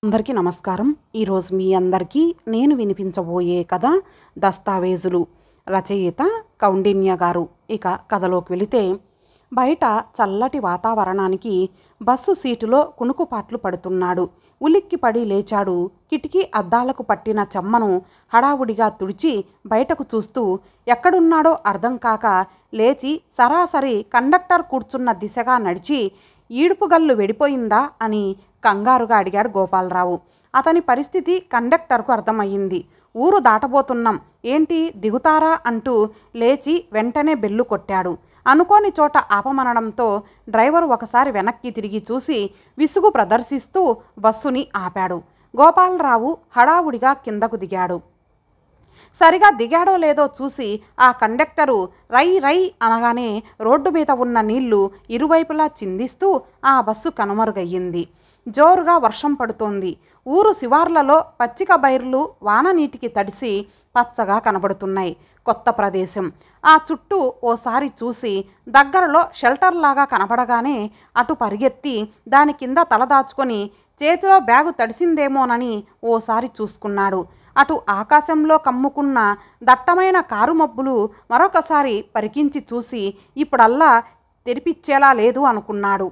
అందరికీ నమస్కారం. ఈరోజు మీ అందరికీ నేను వినిపించబోయే కథ దస్తావేజులు. రచయిత కౌండిన్య గారు. ఇక కథలోకి వెళితే, బయట చల్లటి వాతావరణానికి బస్సు సీటులో కునుకుపాట్లు పడుతున్నాడు. ఉలిక్కిపడి లేచాడు. కిటికీ అద్దాలకు పట్టిన చెమ్మను హడావుడిగా తుడిచి బయటకు చూస్తూ ఎక్కడున్నాడో అర్థం కాక లేచి సరాసరి కండక్టర్ కూర్చున్న దిశగా నడిచి, ఈడుపుగల్లు వెడిపోయిందా అని కంగారుగా అడిగాడు గోపాలరావు. అతని పరిస్థితి కండక్టర్కు అర్థమయ్యింది. ఊరు దాటబోతున్నాం, ఏంటి దిగుతారా అంటూ లేచి వెంటనే బెల్లు కొట్టాడు. అనుకోని చోట ఆపమనడంతో డ్రైవరు ఒకసారి వెనక్కి తిరిగి చూసి విసుగు ప్రదర్శిస్తూ బస్సుని ఆపాడు. గోపాలరావు హడావుడిగా కిందకు దిగాడు. సరిగా దిగాడో లేదో చూసి ఆ కండక్టరు రై రై అనగానే రోడ్డు మీద ఉన్న నీళ్లు ఇరువైపులా చిందిస్తూ ఆ బస్సు కనుమరుగయ్యింది. జోరుగా వర్షం పడుతోంది. ఊరు శివార్లలో పచ్చిక బైర్లు వాన నీటికి తడిసి పచ్చగా కనబడుతున్నాయి. కొత్త ప్రదేశం. ఆ చుట్టూ ఓసారి చూసి దగ్గరలో షెల్టర్లాగా కనబడగానే అటు పరిగెత్తి దాని కింద తలదాచుకొని చేతిలో బ్యాగు తడిసిందేమోనని ఓసారి చూసుకున్నాడు. అటు ఆకాశంలో కమ్ముకున్న దట్టమైన కారు మబ్బులు మరొకసారి పరికించి చూసి ఇప్పుడల్లా తెరిపిచ్చేలా లేదు అనుకున్నాడు.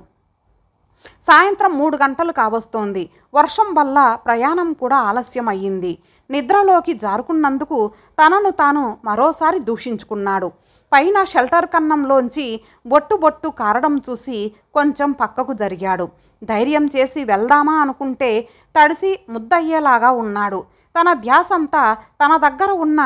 సాయంత్రం 3 గంటలు కావస్తోంది. వర్షం వల్ల ప్రయాణం కూడా ఆలస్యం అయ్యింది. నిద్రలోకి జారుకున్నందుకు తనను తాను మరోసారి దూషించుకున్నాడు. పైన షెల్టర్ కన్నంలోంచి బొట్టు బొట్టు కారడం చూసి కొంచెం పక్కకు జరిగాడు. ధైర్యం చేసి వెళ్దామా అనుకుంటే తడిసి ముద్దయ్యేలాగా ఉన్నాడు. తన ధ్యాసంతా తన దగ్గర ఉన్న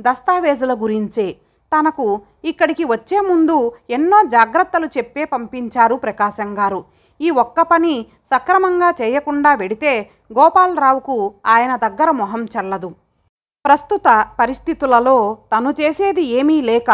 దస్తావేజుల గురించే. తనకు ఇక్కడికి వచ్చే ముందు ఎన్నో జాగ్రత్తలు చెప్పే పంపించారు ప్రకాశం గారు. ఈ ఒక్క పని సక్రమంగా చేయకుండా వెడితే గోపాలరావుకు ఆయన దగ్గర మొహం చల్లదు. ప్రస్తుత పరిస్థితులలో తను చేసేది ఏమీ లేక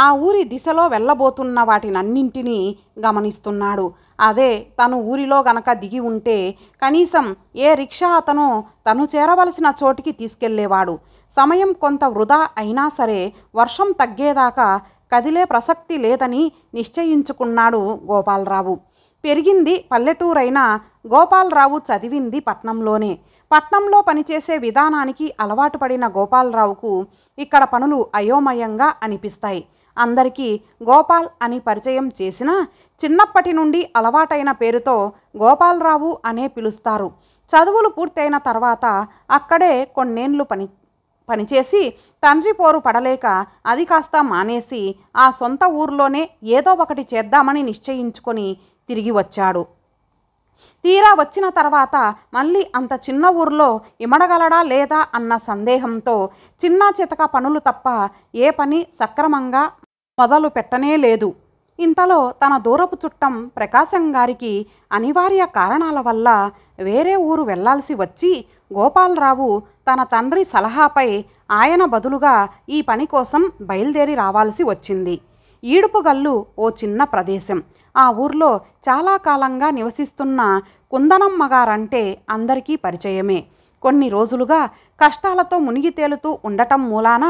ఆ ఊరి దిశలో వెళ్ళబోతున్న వాటినన్నింటినీ గమనిస్తున్నాడు. అదే తను ఊరిలో గనక దిగి ఉంటే కనీసం ఏ రిక్షా అతను తను చేరవలసిన చోటికి తీసుకెళ్లేవాడు. సమయం కొంత వృధా అయినా సరే వర్షం తగ్గేదాకా కదిలే ప్రసక్తి లేదని నిశ్చయించుకున్నాడు గోపాలరావు. పెరిగింది పల్లెటూరైనా గోపాలరావు చదివింది పట్నంలోనే. పట్నంలో పనిచేసే విధానానికి అలవాటు పడిన గోపాలరావుకు ఇక్కడ పనులు అయోమయంగా అనిపిస్తాయి. అందరికీ గోపాల్ అని పరిచయం చేసినా చిన్నప్పటి నుండి అలవాటైన పేరుతో గోపాలరావు అనే పిలుస్తారు. చదువులు పూర్తయిన తర్వాత అక్కడే కొన్నేళ్లు పనిచేసి తండ్రి పోరు పడలేక అది కాస్త మానేసి ఆ సొంత ఊర్లోనే ఏదో ఒకటి చేద్దామని నిశ్చయించుకొని తిరిగి వచ్చాడు. తీరా వచ్చిన తర్వాత మళ్ళీ అంత చిన్న ఊర్లో ఇమడగలడా లేదా అన్న సందేహంతో చిన్నా చితక పనులు తప్ప ఏ పని సక్రమంగా మొదలు పెట్టనే లేదు. ఇంతలో తన దూరపు చుట్టం ప్రకాశం గారికి అనివార్య కారణాల వల్ల వేరే ఊరు వెళ్లాల్సి వచ్చి గోపాలరావు తన తండ్రి సలహాపై ఆయన బదులుగా ఈ పని కోసం బయలుదేరి రావాల్సి వచ్చింది. ఈడుపుగల్లు ఓ చిన్న ప్రదేశం. ఆ ఊర్లో చాలా కాలంగా నివసిస్తున్న కుందనమ్మ గారంటే అందరికీ పరిచయమే. కొన్ని రోజులుగా కష్టాలతో మునిగి తేలుతూ ఉండటం మూలాన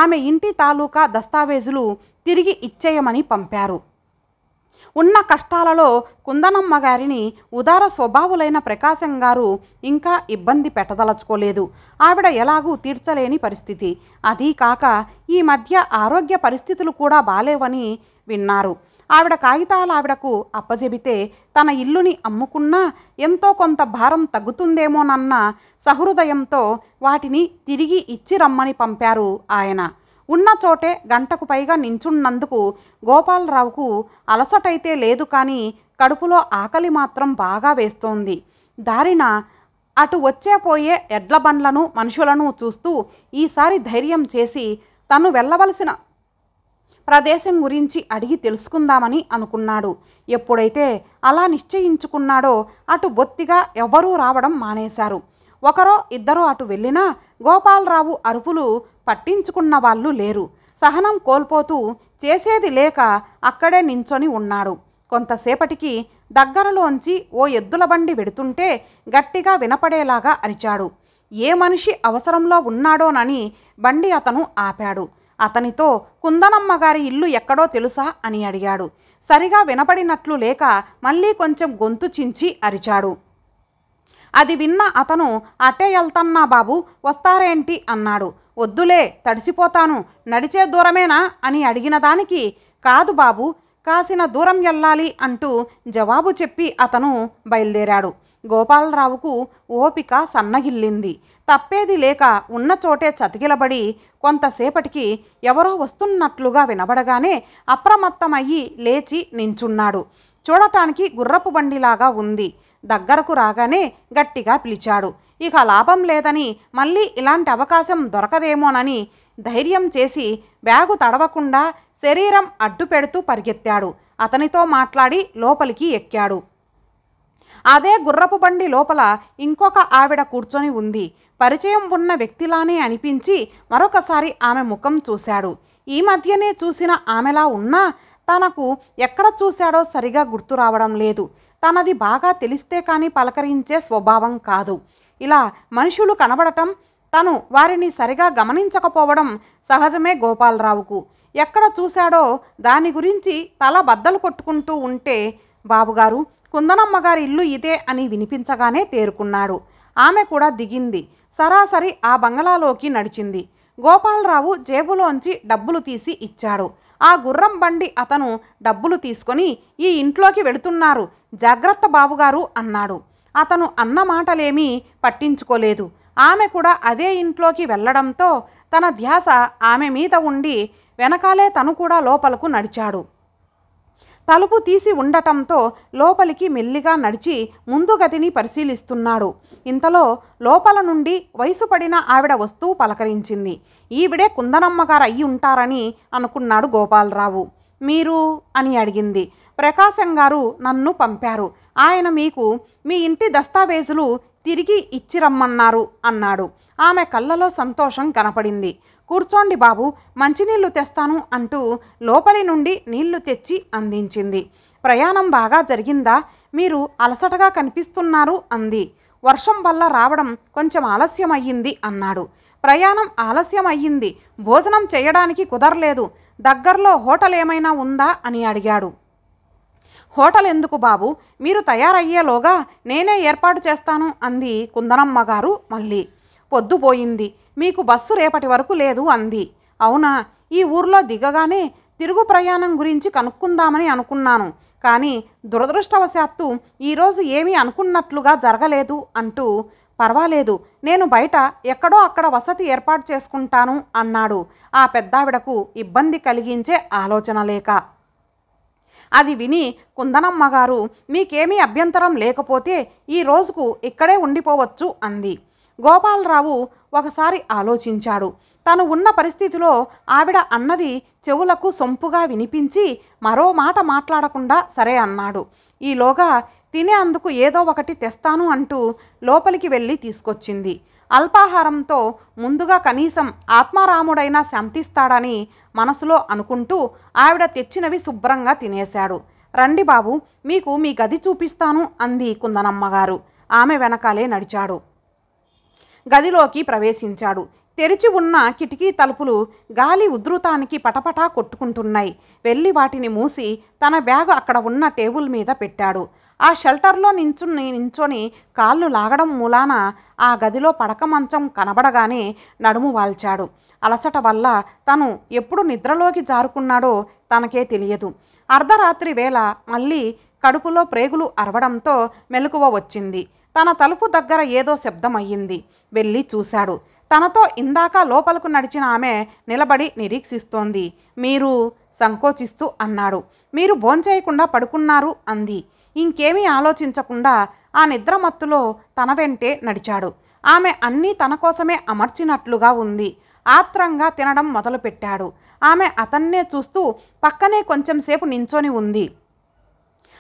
ఆమె ఇంటి తాలూకా దస్తావేజులు తిరిగి ఇచ్చేయమని పంపారు. ఉన్న కష్టాలలో కుందనమ్మ గారిని ఉదార స్వభావులైన ప్రకాశం గారు ఇంకా ఇబ్బంది పెట్టదలుచుకోలేదు. ఆవిడ ఎలాగూ తీర్చలేని పరిస్థితి. అదీ కాక ఈ మధ్య ఆరోగ్య పరిస్థితులు కూడా బాలేవని విన్నారు. ఆవిడ కాగితాలు ఆవిడకు అప్పజెబితే తన ఇల్లుని అమ్ముకున్నా ఎంతో కొంత భారం తగ్గుతుందేమోనన్న సహృదయంతో వాటిని తిరిగి ఇచ్చి రమ్మని పంపారు ఆయన. ఉన్న చోటే గంటకు పైగా నించున్నందుకు గోపాలరావుకు అలసటైతే లేదు కానీ కడుపులో ఆకలి మాత్రం బాగా వేస్తోంది. దారిన అటు వచ్చే పోయే ఎడ్ల బండ్లను మనుషులను చూస్తూ ఈసారి ధైర్యం చేసి తను వెళ్ళవలసిన ప్రదేశం గురించి అడిగి తెలుసుకుందామని అనుకున్నాడు. ఎప్పుడైతే అలా నిశ్చయించుకున్నాడో అటు బొత్తిగా ఎవ్వరూ రావడం మానేశారు. ఒకరో ఇద్దరో అటు వెళ్ళినా గోపాలరావు అరుపులు పట్టించుకున్న వాళ్ళు లేరు. సహనం కోల్పోతూ చేసేది లేక అక్కడే నించొని ఉన్నాడు. కొంతసేపటికి దగ్గరలోంచి ఓ ఎద్దుల బండి వెడుతుంటే గట్టిగా వినపడేలాగా అరిచాడు. ఏ మనిషి అవసరంలో ఉన్నాడోనని బండి అతను ఆపాడు. అతనితో కుందనమ్మ గారి ఇల్లు ఎక్కడో తెలుసా అని అడిగాడు. సరిగా వినపడినట్లు లేక మళ్ళీ కొంచెం గొంతు చించి అరిచాడు. అది విన్న అతను అటే వెళ్తన్నా బాబు, వస్తారేంటి అన్నాడు. వద్దులే, తడిసిపోతాను, నడిచే దూరమేనా అని అడిగిన దానికి కాదు బాబు, కాసిన దూరం వెళ్ళాలి అంటూ జవాబు చెప్పి అతను బయలుదేరాడు. గోపాలరావుకు ఓపిక సన్నగిల్లింది. తప్పేది లేక ఉన్న చోటే చతికిలబడి కొంతసేపటికి ఎవరో వస్తున్నట్లుగా వినబడగానే అప్రమత్తమయ్యి లేచి నించున్నాడు. చూడటానికి గుర్రపు బండిలాగా ఉంది. దగ్గరకు రాగానే గట్టిగా పిలిచాడు. ఇక లాభం లేదని, మళ్ళీ ఇలాంటి అవకాశం దొరకదేమోనని ధైర్యం చేసి బ్యాగు తడవకుండా శరీరం అడ్డు పెడుతూ పరిగెత్తాడు. అతనితో మాట్లాడి లోపలికి ఎక్కాడు. అదే గుర్రపు బండి లోపల ఇంకొక ఆవిడ కూర్చొని ఉంది. పరిచయం ఉన్న వ్యక్తిలానే అనిపించి మరొకసారి ఆమె ముఖం చూశాడు. ఈ మధ్యనే చూసిన ఆమెలా ఉన్నా తనకు ఎక్కడ చూశాడో సరిగా గుర్తు రావడం లేదు. తనది బాగా తెలిస్తే కానీ పలకరించే స్వభావం కాదు. ఇలా మనుషులు కనబడటం, తను వారిని సరిగా గమనించకపోవడం సహజమే గోపాలరావుకు. ఎక్కడ చూశాడో దాని గురించి తల బద్దలు కొట్టుకుంటూ ఉంటే, బాబుగారు, కుందనమ్మగారి ఇల్లు ఇదే అని వినిపించగానే తేరుకున్నాడు. ఆమె కూడా దిగింది. సరాసరి ఆ బంగళాలోకి నడిచింది. గోపాలరావు జేబులోంచి డబ్బులు తీసి ఇచ్చాడు. ఆ గుర్రం బండి అతను డబ్బులు తీసుకొని, ఈ ఇంట్లోకి వెళుతున్నారు, జాగ్రత్త బాబుగారు అన్నాడు. అతను అన్న మాటలేమీ పట్టించుకోలేదు. ఆమె కూడా అదే ఇంట్లోకి వెళ్ళడంతో తన ధ్యాస ఆమె మీద ఉండి వెనకాలే తను కూడా లోపలకు నడిచాడు. తలుపు తీసి ఉండటంతో లోపలికి మెల్లిగా నడిచి ముందు గదిని పరిశీలిస్తున్నాడు. ఇంతలో లోపల నుండి వయసు పడిన ఆవిడ వస్తూ పలకరించింది. ఈవిడే కుందనమ్మగారు అయ్యి ఉంటారని అనుకున్నాడు గోపాలరావు. మీరు అని అడిగింది. ప్రకాశం గారు నన్ను పంపారు. ఆయన మీకు మీ ఇంటి దస్తావేజులు తిరిగి ఇచ్చిరమ్మన్నారు అన్నాడు. ఆమె కళ్ళలో సంతోషం కనపడింది. కూర్చోండి బాబు, మంచినీళ్లు తెస్తాను అంటూ లోపలి నుండి నీళ్లు తెచ్చి అందించింది. ప్రయాణం బాగా జరిగిందా? మీరు అలసటగా కనిపిస్తున్నారు అంది. వర్షం వల్ల రావడం కొంచెం ఆలస్యం అయ్యింది అన్నాడు. ప్రయాణం ఆలస్యం అయ్యింది, భోజనం చేయడానికి కుదరలేదు. దగ్గరలో హోటల్ ఏమైనా ఉందా అని అడిగాడు. హోటల్ ఎందుకు బాబు, మీరు తయారయ్యేలోగా నేనే ఏర్పాటు చేస్తాను అంది కుందనమ్మగారు. మళ్ళీ పొద్దుపోయింది, మీకు బస్సు రేపటి వరకు లేదు అంది. అవునా, ఈ ఊర్లో దిగగానే తిరుగు ప్రయాణం గురించి కనుక్కుందామని అనుకున్నాను, కానీ దురదృష్టవశాత్తు ఈరోజు ఏమీ అనుకున్నట్లుగా జరగలేదు అంటూ, పర్వాలేదు, నేను బయట ఎక్కడో అక్కడ వసతి ఏర్పాటు చేసుకుంటాను అన్నాడు. ఆ పెద్దావిడకు ఇబ్బంది కలిగించే ఆలోచన లేక. అది విని కుందనమ్మగారు, మీకేమీ అభ్యంతరం లేకపోతే ఈ రోజుకు ఇక్కడే ఉండిపోవచ్చు అంది. గోపాలరావు ఒకసారి ఆలోచించాడు. తను ఉన్న పరిస్థితిలో ఆవిడ అన్నది చెవులకు సొంపుగా వినిపించి మరో మాట మాట్లాడకుండా సరే అన్నాడు. ఈలోగా తినే అందుకు ఏదో ఒకటి తెస్తాను అంటూ లోపలికి వెళ్ళి తీసుకొచ్చింది. అల్పాహారంతో ముందుగా కనీసం ఆత్మారాముడైనా శాంతిస్తాడని మనసులో అనుకుంటూ ఆవిడ తెచ్చినవి శుభ్రంగా తినేశాడు. రండి బాబు, మీకు మీ గది చూపిస్తాను అంది కుందనమ్మగారు. ఆమె వెనకాలే నడిచాడు. గదిలోకి ప్రవేశించాడు. తెరిచి ఉన్న కిటికీ తలుపులు గాలి ఉధృతానికి పటపటా కొట్టుకుంటున్నాయి. వెళ్ళి వాటిని మూసి తన బ్యాగు అక్కడ ఉన్న టేబుల్ మీద పెట్టాడు. ఆ షెల్టర్లో నించొని కాళ్ళు లాగడం మూలాన ఆ గదిలో పడక మంచం కనబడగానే నడుము వాల్చాడు. అలసట వల్ల తను ఎప్పుడు నిద్రలోకి జారుకున్నాడో తనకే తెలియదు. అర్ధరాత్రి వేళ మళ్ళీ కడుపులో ప్రేగులు అరవడంతో మెలకువ వచ్చింది. తన తలుపు దగ్గర ఏదో శబ్దం అయ్యింది. వెళ్ళి చూశాడు. తనతో ఇందాక లోపలకు నడిచిన ఆమె నిలబడి నిరీక్షిస్తోంది. మీరు సంకోచిస్తూ అన్నాడు. మీరు భోంచేయకుండా పడుకున్నారు అంది. ఇంకేమీ ఆలోచించకుండా ఆ నిద్రమత్తులో తన వెంటే నడిచాడు. ఆమె అన్నీ తన కోసమే అమర్చినట్లుగా ఉంది. ఆత్రంగా తినడం మొదలుపెట్టాడు. ఆమె అతన్నే చూస్తూ పక్కనే కొంచెంసేపు నించొని ఉంది.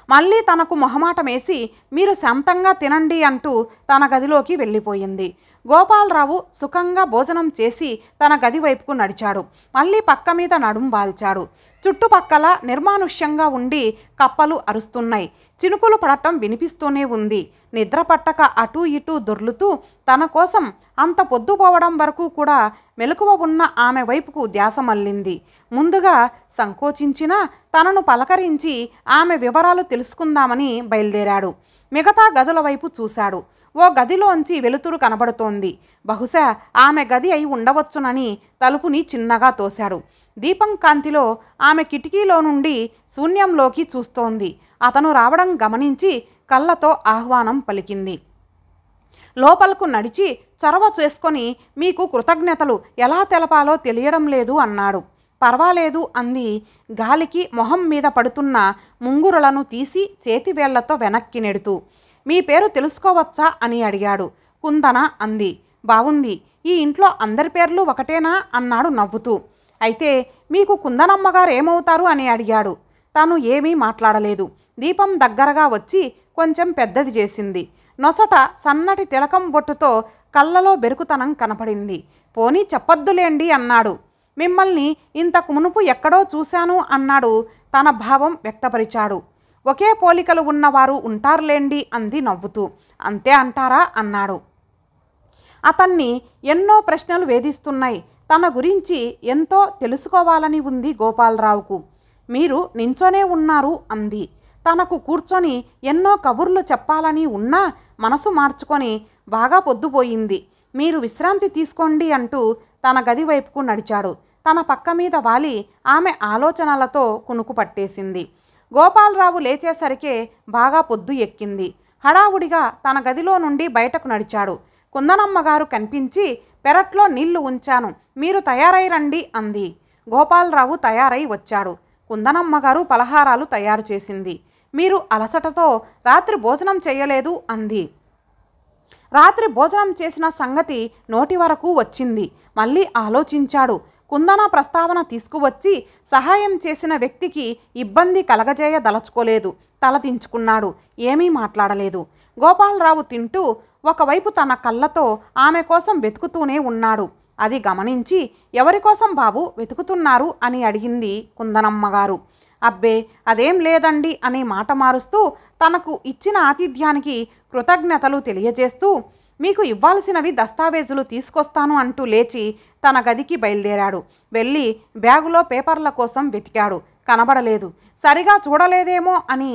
మళ్ళీ తనకు మొహమాటమేసి మీరు శాంతంగా తినండి అంటూ తన గదిలోకి వెళ్ళిపోయింది. గోపాలరావు సుఖంగా భోజనం చేసి తన గది వైపుకు నడిచాడు. మళ్ళీ పక్క మీద నడుం వాల్చాడు. చుట్టుపక్కల నిర్మానుష్యంగా ఉండి కప్పలు అరుస్తున్నాయి. చినుకులు పడటం వినిపిస్తూనే ఉంది. నిద్ర పట్టక అటూ ఇటూ దొర్లుతూ తన కోసం అంత పొద్దుపోవడం వరకు కూడా మెలకువ ఉన్న ఆమె వైపుకు ధ్యాస మళ్ళింది. ముందుగా సంకోచించినా తనను పలకరించి ఆమె వివరాలు తెలుసుకుందామని బయలుదేరాడు. మిగతా గదుల వైపు చూశాడు. ఓ గదిలోంచి వెలుతురు కనబడుతోంది. బహుశా ఆమె గది అయి ఉండవచ్చునని తలుపుని చిన్నగా తోశాడు. దీపం కాంతిలో ఆమె కిటికీలో నుండి శూన్యంలోకి చూస్తోంది. అతను రావడం గమనించి కళ్ళతో ఆహ్వానం పలికింది. లోపలకు నడిచి చొరవ చేసుకొని, మీకు కృతజ్ఞతలు ఎలా తెలపాలో తెలియడం లేదు అన్నాడు. పర్వాలేదు అంది, గాలికి మొహం మీద పడుతున్న ముంగురులను తీసి చేతివేళ్లతో వెనక్కి నెడుతూ. మీ పేరు తెలుసుకోవచ్చా అని అడిగాడు. కుందన అంది. బావుంది, ఈ ఇంట్లో అందరి పేర్లు ఒకటేనా అన్నాడు నవ్వుతూ. అయితే మీకు కుందనమ్మగారు ఏమవుతారు అని అడిగాడు. తను ఏమీ మాట్లాడలేదు. దీపం దగ్గరగా వచ్చి కొంచెం పెద్దది చేసింది. నొసట సన్నటి తిలకం బొట్టుతో కళ్ళలో బెరుకుతనం కనపడింది. పోనీ చెప్పొద్దులేండి అన్నాడు. మిమ్మల్ని ఇంతకు మునుపు ఎక్కడో చూశాను అన్నాడు. తన భావం వ్యక్తపరిచాడు. ఒకే పోలికలు ఉన్నవారు ఉంటారులేండి అంది నవ్వుతూ. అంతే అంటారా అన్నాడు. అతన్ని ఎన్నో ప్రశ్నలు వేధిస్తున్నాయి. తన గురించి ఎంతో తెలుసుకోవాలని ఉంది గోపాలరావుకు. మీరు నించొనే ఉన్నారు అంది. తనకు కూర్చొని ఎన్నో కబుర్లు చెప్పాలని ఉన్నా మనసు మార్చుకొని, బాగా పొద్దుపోయింది, మీరు విశ్రాంతి తీసుకోండి అంటూ తన గది వైపుకు నడిచాడు. తన పక్క మీద వాలి ఆమె ఆలోచనలతో కునుకు పట్టేసింది. గోపాలరావు లేచేసరికే బాగా పొద్దు ఎక్కింది. హడావుడిగా తన గదిలో నుండి బయటకు నడిచాడు. కుందనమ్మగారు కనిపించి, పెరట్లో నీళ్లు ఉంచాను, మీరు తయారై రండి అంది. గోపాలరావు తయారై వచ్చాడు. కుందనమ్మగారు పలహారాలు తయారు చేసింది. మీరు అలసటతో రాత్రి భోజనం చేయలేదు అంది. రాత్రి భోజనం చేసిన సంగతి నోటి వరకు వచ్చింది. మళ్ళీ ఆలోచించాడు. కుందన ప్రస్తావన తీసుకువచ్చి సహాయం చేసిన వ్యక్తికి ఇబ్బంది కలగజేయదలచుకోలేదు. తలదించుకున్నాడు. ఏమీ మాట్లాడలేదు. గోపాలరావు తింటూ ఒకవైపు తన కళ్ళతో ఆమె కోసం వెతుకుతూనే ఉన్నాడు. అది గమనించి, ఎవరి కోసం బాబు వెతుకుతున్నారు అని అడిగింది కుందనమ్మగారు. అబ్బే అదేం లేదండి అని మాట మారుస్తూ తనకు ఇచ్చిన ఆతిథ్యానికి కృతజ్ఞతలు తెలియజేస్తూ, మీకు ఇవ్వాల్సినవి దస్తావేజులు తీసుకొస్తాను అంటూ లేచి తన గదికి బయలుదేరాడు. వెళ్ళి బ్యాగులో పేపర్ల కోసం వెతికాడు. కనబడలేదు. సరిగా చూడలేదేమో అని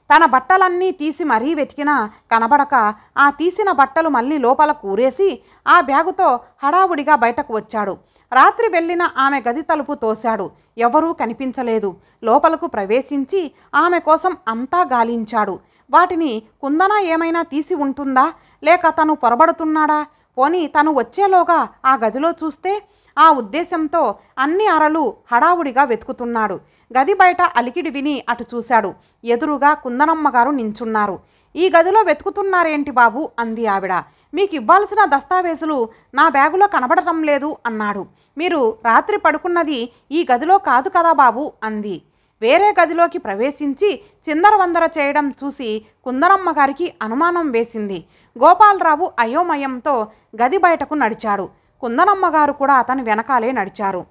తన బట్టలన్నీ తీసి మరీ వెతికినా కనబడక, ఆ తీసిన బట్టలు మళ్ళీ లోపల కూరేసి ఆ బ్యాగుతో హడావుడిగా బయటకు వచ్చాడు. రాత్రి వెళ్ళిన ఆమె గది తలుపు తోశాడు. ఎవరూ కనిపించలేదు. లోపలకు ప్రవేశించి ఆమె కోసం అంతా గాలించాడు. వాటిని కుందన ఏమైనా తీసి ఉంటుందా, లేక తను పొరబడుతున్నాడా, పోనీ తను వచ్చేలోగా ఆ గదిలో చూస్తే, ఆ ఉద్దేశంతో అన్ని అరలు హడావుడిగా వెతుకుతున్నాడు. గది బయట అలికిడి విని అటు చూశాడు. ఎదురుగా కుందనమ్మగారు నించున్నారు. ఈ గదిలో వెతుకుతున్నారేంటి బాబు అంది ఆవిడ. మీకు ఇవ్వాల్సిన దస్తావేజులు నా బ్యాగులో కనబడటం లేదు అన్నాడు. మీరు రాత్రి పడుకున్నది ఈ గదిలో కాదు కదా బాబు అంది. వేరే గదిలోకి ప్రవేశించి చిందరవందర చేయడం చూసి కుందనమ్మగారికి అనుమానం వేసింది. గోపాలరావు అయోమయంతో గది బయటకు నడిచాడు. కుందనమ్మగారు కూడా అతని వెనకాలే నడిచారు.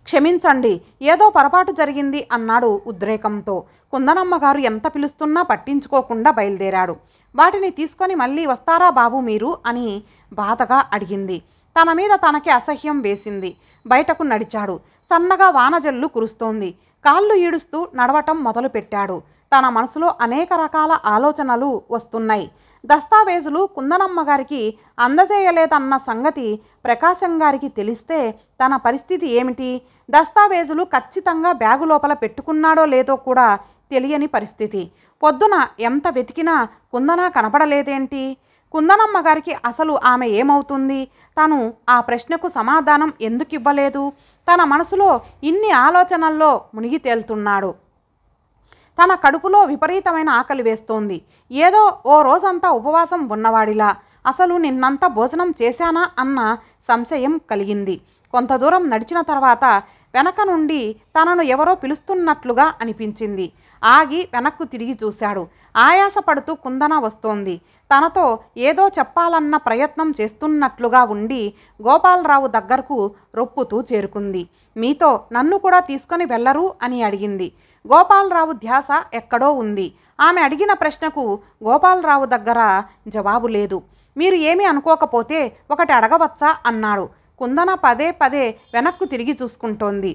క్షమించండి, ఏదో పొరపాటు జరిగింది అన్నాడు ఉద్రేకంతో. కుందనమ్మగారు ఎంత పిలుస్తున్నా పట్టించుకోకుండా బయలుదేరాడు. వాటిని తీసుకొని మళ్ళీ వస్తారా బాబు మీరు అని బాధగా అడిగింది. తన మీద తనకి అసహ్యం వేసింది. బయటకు నడిచాడు. సన్నగా వానజల్లు కురుస్తోంది. కాళ్ళు ఈడుస్తూ నడవటం మొదలుపెట్టాడు. తన మనసులో అనేక రకాల ఆలోచనలు వస్తున్నాయి. దస్తావేజులు కుందనమ్మగారికి అందజేయలేదన్న సంగతి ప్రకాశం గారికి తెలిస్తే తన పరిస్థితి ఏమిటి? దస్తావేజులు ఖచ్చితంగా బ్యాగు లోపల పెట్టుకున్నాడో లేదో కూడా తెలియని పరిస్థితి. పొద్దున ఎంత వెతికినా కుందన కనపడలేదేంటి? కుందనమ్మగారికి అసలు ఆమె ఏమవుతుంది? తను ఆ ప్రశ్నకు సమాధానం ఎందుకు ఇవ్వలేదు? తన మనసులో ఇన్ని ఆలోచనల్లో మునిగి తేలుతున్నాడు. తన కడుపులో విపరీతమైన ఆకలి వేస్తోంది. ఏదో ఓ రోజంతా ఉపవాసం ఉన్నవాడిలా. అసలు నిన్నంతా భోజనం చేశానా అన్న సంశయం కలిగింది. కొంత దూరం నడిచిన తర్వాత వెనక నుండి తనను ఎవరో పిలుస్తున్నట్లుగా అనిపించింది. ఆగి వెనక్కు తిరిగి చూశాడు. ఆయాసపడుతూ కుందన వస్తోంది. తనతో ఏదో చెప్పాలన్న ప్రయత్నం చేస్తున్నట్లుగా ఉండి గోపాలరావు దగ్గరకు రొప్పుతూ చేరుకుంది. మీతో నన్ను కూడా తీసుకొని వెళ్ళరు అని అడిగింది. గోపాలరావు ధ్యాస ఎక్కడో ఉంది. ఆమె అడిగిన ప్రశ్నకు గోపాలరావు దగ్గర జవాబు లేదు. మీరు ఏమీ అనుకోకపోతే ఒకటి అడగవచ్చా అన్నాడు. కుందన పదే పదే వెనక్కు తిరిగి చూసుకుంటోంది.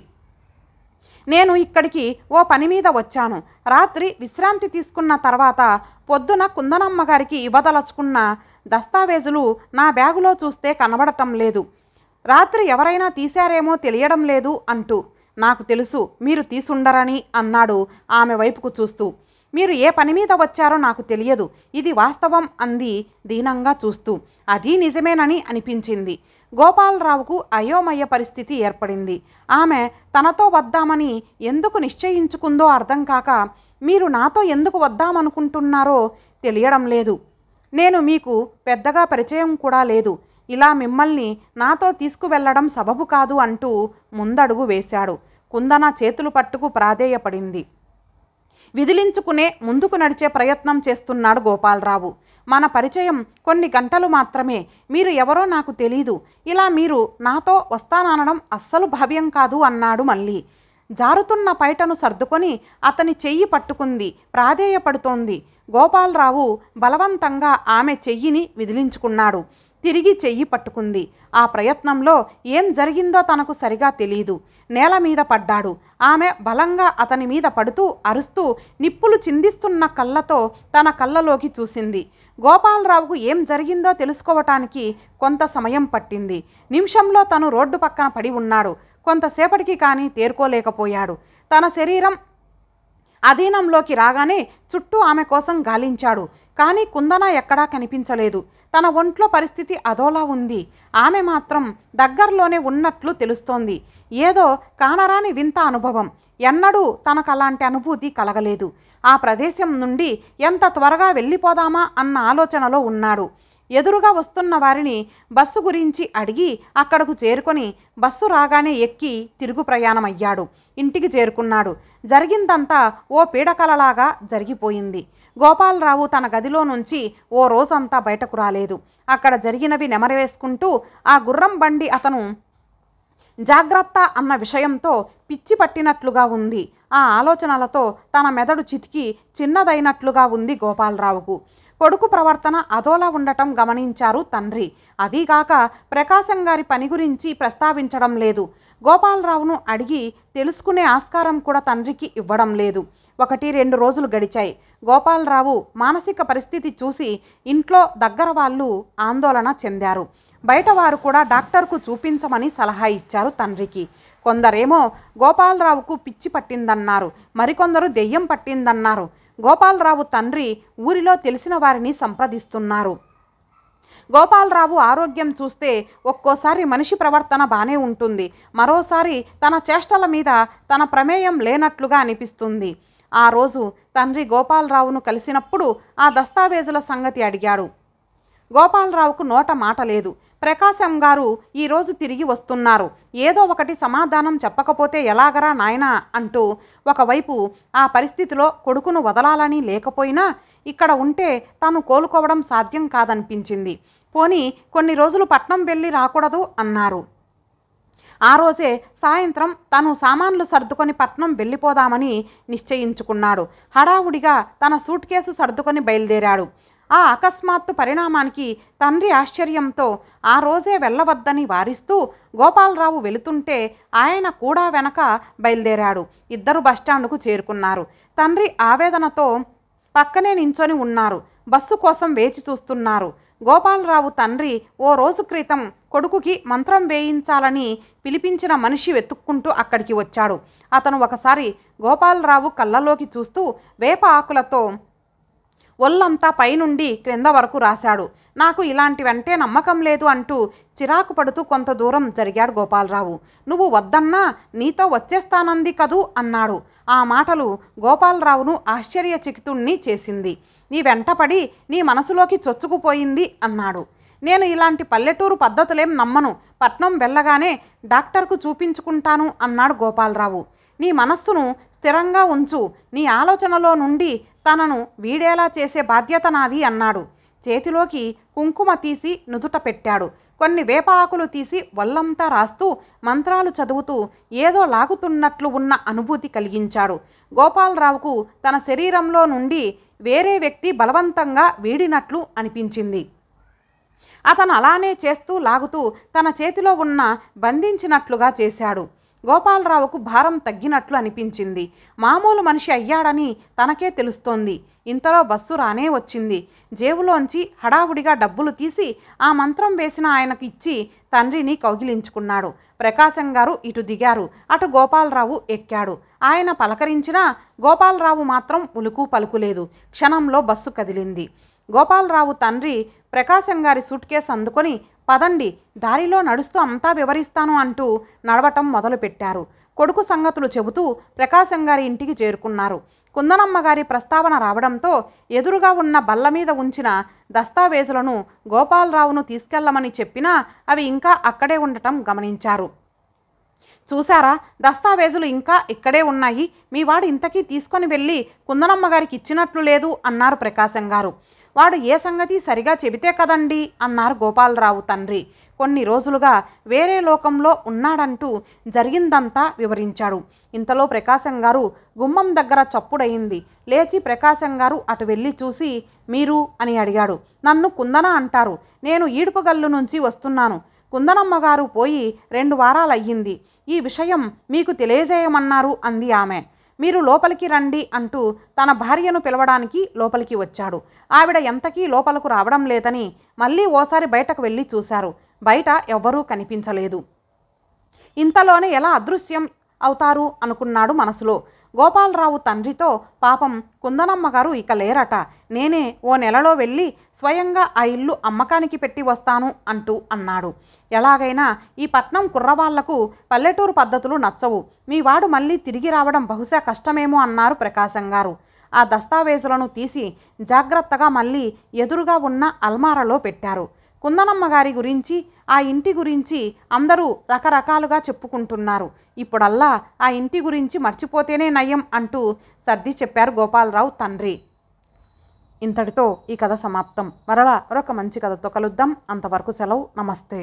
నేను ఇక్కడికి ఓ పని మీద వచ్చాను. రాత్రి విశ్రాంతి తీసుకున్న తర్వాత పొద్దున కుందనమ్మ గారికి ఇవ్వదలుచుకున్న దస్తావేజులు నా బ్యాగులో చూస్తే కనబడటం లేదు. రాత్రి ఎవరైనా తీశారేమో తెలియడం లేదు అంటూ. నాకు తెలుసు మీరు తీసుండరని అన్నాడు ఆమె వైపుకు చూస్తూ. మీరు ఏ పని మీద వచ్చారో నాకు తెలియదు, ఇది వాస్తవం అంది దీనంగా చూస్తూ. అది నిజమేనని అనిపించింది. గోపాలరావుకు అయోమయ పరిస్థితి ఏర్పడింది. ఆమె తనతో వద్దామని ఎందుకు నిశ్చయించుకుందో అర్థం కాక, మీరు నాతో ఎందుకు వద్దామనుకుంటున్నారో తెలియడం లేదు. నేను మీకు పెద్దగా పరిచయం కూడా లేదు. ఇలా మిమ్మల్ని నాతో తీసుకువెళ్లడం సబబు కాదు అంటూ ముందడుగు వేశాడు. కుందన చేతులు పట్టుకు ప్రాధేయపడింది. విదిలించుకునే ముందుకు నడిచే ప్రయత్నం చేస్తున్నాడు గోపాలరావు. మన పరిచయం కొన్ని గంటలు మాత్రమే. మీరు ఎవరో నాకు తెలీదు. ఇలా మీరు నాతో వస్తాననడం అస్సలు భావ్యం కాదు అన్నాడు మళ్ళీ. జారుతున్న పైటను సర్దుకొని అతని చెయ్యి పట్టుకుంది. ప్రాధేయపడుతోంది. గోపాలరావు బలవంతంగా ఆమె చెయ్యిని విదిలించుకున్నాడు. తిరిగి చెయ్యి పట్టుకుంది. ఆ ప్రయత్నంలో ఏం జరిగిందో తనకు సరిగా తెలీదు. నేల మీద పడ్డాడు. ఆమె బలంగా అతని మీద పడుతూ అరుస్తూ నిప్పులు చిందిస్తున్న కళ్ళతో తన కళ్ళలోకి చూసింది. గోపాలరావుకు ఏం జరిగిందో తెలుసుకోవటానికి కొంత సమయం పట్టింది. నిమిషంలో తను రోడ్డు పక్కన పడి ఉన్నాడు. కొంతసేపటికి కానీ తేరుకోలేకపోయాడు. తన శరీరం అధీనంలోకి రాగానే చుట్టూ ఆమె కోసం గాలించాడు. కానీ కుందన ఎక్కడా కనిపించలేదు. తన ఒంట్లో పరిస్థితి అదోలా ఉంది. ఆమె మాత్రం దగ్గరలోనే ఉన్నట్లు తెలుస్తోంది. ఏదో కానరాని వింత అనుభవం. ఎన్నడూ తనకు అలాంటి అనుభూతి కలగలేదు. ఆ ప్రదేశం నుండి ఎంత త్వరగా వెళ్ళిపోదామా అన్న ఆలోచనలో ఉన్నాడు. ఎదురుగా వస్తున్న వారిని బస్సు గురించి అడిగి అక్కడకు చేరుకొని బస్సు రాగానే ఎక్కి తిరుగు ప్రయాణమయ్యాడు. ఇంటికి చేరుకున్నాడు. జరిగిందంతా ఓ పీడకలలాగా జరిగిపోయింది. గోపాలరావు తన గదిలో నుంచి ఓ రోజంతా బయటకు రాలేదు. అక్కడ జరిగినవి నెమరవేసుకుంటూ ఆ గుర్రం బండి అతను జాగ్రత్త అన్న విషయంతో పిచ్చి పట్టినట్లుగా ఉంది. ఆ ఆలోచనలతో తన మెదడు చితికి చిన్నదైనట్లుగా ఉంది గోపాలరావుకు. కొడుకు ప్రవర్తన అదోలా ఉండటం గమనించారు తండ్రి. అదీగాక ప్రకాశం గారి పని గురించి ప్రస్తావించడం లేదు. గోపాలరావును అడిగి తెలుసుకునే ఆస్కారం కూడా తండ్రికి ఇవ్వడం లేదు. 1-2 రోజులు గడిచాయి. గోపాలరావు మానసిక పరిస్థితి చూసి ఇంట్లో దగ్గర వాళ్ళు ఆందోళన చెందారు. బయట వారు కూడా డాక్టర్కు చూపించమని సలహా ఇచ్చారు తండ్రికి. కొందరేమో గోపాలరావుకు పిచ్చి పట్టిందన్నారు. మరికొందరు దెయ్యం పట్టిందన్నారు. గోపాలరావు తండ్రి ఊరిలో తెలిసిన వారిని సంప్రదిస్తున్నారు. గోపాలరావు ఆరోగ్యం చూస్తే ఒక్కోసారి మనిషి ప్రవర్తన బానే ఉంటుంది, మరోసారి తన చేష్టల మీద తన ప్రమేయం లేనట్లుగా అనిపిస్తుంది. ఆ రోజు తండ్రి గోపాలరావును కలిసినప్పుడు ఆ దస్తావేజుల సంగతి అడిగాడు. గోపాలరావుకు నోట మాట లేదు. ప్రకాశం గారు ఈరోజు తిరిగి వస్తున్నారు, ఏదో ఒకటి సమాధానం చెప్పకపోతే ఎలాగరా నాయనా అంటూ ఒకవైపు ఆ పరిస్థితిలో కొడుకును వదలాలని లేకపోయినా ఇక్కడ ఉంటే తాను కోలుకోవడం సాధ్యం కాదనిపించింది. పోనీ కొన్ని రోజులు పట్నం వెళ్ళి రాకూడదు అన్నారు. ఆ రోజే సాయంత్రం తను సామాన్లు సర్దుకొని పట్నం వెళ్ళిపోదామని నిశ్చయించుకున్నాడు. హడావుడిగా తన సూట్ కేసు సర్దుకొని బయలుదేరాడు. ఆ అకస్మాత్తు పరిణామానికి తండ్రి ఆశ్చర్యంతో ఆ రోజే వెళ్ళవద్దని వారిస్తూ గోపాలరావు వెళుతుంటే ఆయన కూడా వెనక బయలుదేరాడు. ఇద్దరు బస్టాండుకు చేరుకున్నారు. తండ్రి ఆవేదనతో పక్కనే నించొని ఉన్నారు. బస్సు కోసం వేచి చూస్తున్నారు. గోపాలరావు తండ్రి ఓ రోజు క్రితం కొడుకుకి మంత్రం వేయించాలని పిలిపించిన మనిషి వెతుక్కుంటూ అక్కడికి వచ్చాడు. అతను ఒకసారి గోపాలరావు కళ్ళలోకి చూస్తూ వేప ఆకులతో ఒళ్ళంతా పైనుండి క్రింద వరకు రాశాడు. నాకు ఇలాంటివంటే నమ్మకం లేదు అంటూ చిరాకు పడుతూ కొంత దూరం జరిగాడు గోపాలరావు. నువ్వు వద్దన్నా నీతో వచ్చేస్తానంది కదూ అన్నాడు. ఆ మాటలు గోపాలరావును ఆశ్చర్యచకితుణ్ణి చేసింది. నీ వెంటపడి నీ మనసులోకి చొచ్చుకుపోయింది అన్నాడు. నేను ఇలాంటి పల్లెటూరు పద్ధతులేం నమ్మను, పట్నం వెళ్ళగానే డాక్టర్కు చూపించుకుంటాను అన్నాడు గోపాలరావు. నీ మనస్సును స్థిరంగా ఉంచు, నీ ఆలోచనలో నుండి తనను వీడేలా చేసే బాధ్యత నాది అన్నాడు. చేతిలోకి కుంకుమ తీసి నుదుట పెట్టాడు. కొన్ని వేప ఆకులు తీసి వల్లంతా రాస్తూ మంత్రాలు చదువుతూ ఏదో లాగుతున్నట్లు ఉన్న అనుభూతి కలిగించాడు. గోపాలరావుకు తన శరీరంలో నుండి వేరే వ్యక్తి బలవంతంగా వీడినట్లు అనిపించింది. అతను అలానే చేస్తూ లాగుతూ తన చేతిలో ఉన్న బంధించినట్లుగా చేశాడు. గోపాలరావుకు భారం తగ్గినట్లు అనిపించింది. మామూలు మనిషి అయ్యాడని తనకే తెలుస్తోంది. ఇంతలో బస్సు రానే వచ్చింది. జేబులోంచి హడావుడిగా డబ్బులు తీసి ఆ మంత్రం వేసిన ఆయనకు ఇచ్చి తండ్రిని కౌగిలించుకున్నాడు. ప్రకాశం గారు ఇటు దిగారు. అటు గోపాలరావు ఎక్కాడు. ఆయన పలకరించినా గోపాలరావు మాత్రం ఉలుకు పలుకులేదు. క్షణంలో బస్సు కదిలింది. గోపాలరావు తండ్రి ప్రకాశం గారి సూట్ కేసు అందుకొని, పదండి, దారిలో నడుస్తూ అంతా వివరిస్తాను అంటూ నడవటం మొదలుపెట్టారు. కొడుకు సంగతులు చెబుతూ ప్రకాశం గారి ఇంటికి చేరుకున్నారు. కుందనమ్మ గారి ప్రస్తావన రావడంతో ఎదురుగా ఉన్న బల్ల మీద ఉంచిన దస్తావేజులను గోపాలరావును తీసుకెళ్లమని చెప్పినా అవి ఇంకా అక్కడే ఉండటం గమనించారు. చూసారా, దస్తావేజులు ఇంకా ఇక్కడే ఉన్నాయి. మీ వాడు ఇంతకీ తీసుకొని వెళ్ళి కుందనమ్మ గారికి ఇచ్చినట్లు లేదు అన్నారు ప్రకాశం గారు. వాడు ఏ సంగతి సరిగా చెబితే కదండి అన్నారు గోపాలరావు తండ్రి. కొన్ని రోజులుగా వేరే లోకంలో ఉన్నాడంటూ జరిగిందంతా వివరించాడు. ఇంతలో ప్రకాశం గారు గుమ్మం దగ్గర చప్పుడయింది. లేచి ప్రకాశం గారు అటు వెళ్ళి చూసి, మీరు అని అడిగాడు. నన్ను కుందన అంటారు. నేను ఈడుపుగల్లు నుంచి వస్తున్నాను. కుందనమ్మ గారు పోయి 2 వారాలయ్యింది. ఈ విషయం మీకు తెలియజేయమన్నారు అంది ఆమె. మీరు లోపలికి రండి అంటూ తన భార్యను పిలవడానికి లోపలికి వచ్చాడు. ఆవిడ ఎంతకీ లోపలకు రావడం లేదని మళ్ళీ ఓసారి బయటకు వెళ్ళి చూశారు. బయట ఎవ్వరూ కనిపించలేదు. ఇంతలోనే ఎలా అదృశ్యం అవుతారు అనుకున్నాడు మనసులో. గోపాలరావు తండ్రితో, పాపం కుందనమ్మ గారు ఇక లేరట. నేనే ఓ నెలలో వెళ్ళి స్వయంగా ఆ ఇల్లు అమ్మకానికి పెట్టి వస్తాను అంటూ అన్నాడు. ఎలాగైనా ఈ పట్నం కుర్రవాళ్లకు పల్లెటూరు పద్ధతులు నచ్చవు. మీ వాడు మళ్ళీ తిరిగి రావడం బహుశా కష్టమేమో అన్నారు ప్రకాశం గారు. ఆ దస్తావేజులను తీసి జాగ్రత్తగా మళ్ళీ ఎదురుగా ఉన్న అల్మారాలో పెట్టారు. కుందనమ్మ గారి గురించి, ఆ ఇంటి గురించి అందరూ రకరకాలుగా చెప్పుకుంటున్నారు. ఇప్పుడల్లా ఆ ఇంటి గురించి మర్చిపోతేనే నయం అంటూ సర్ది చెప్పారు గోపాలరావు తండ్రి. ఇంతటితో ఈ కథ సమాప్తం. మరలా మరొక మంచి కథతో కలుద్దాం. అంతవరకు సెలవు. నమస్తే.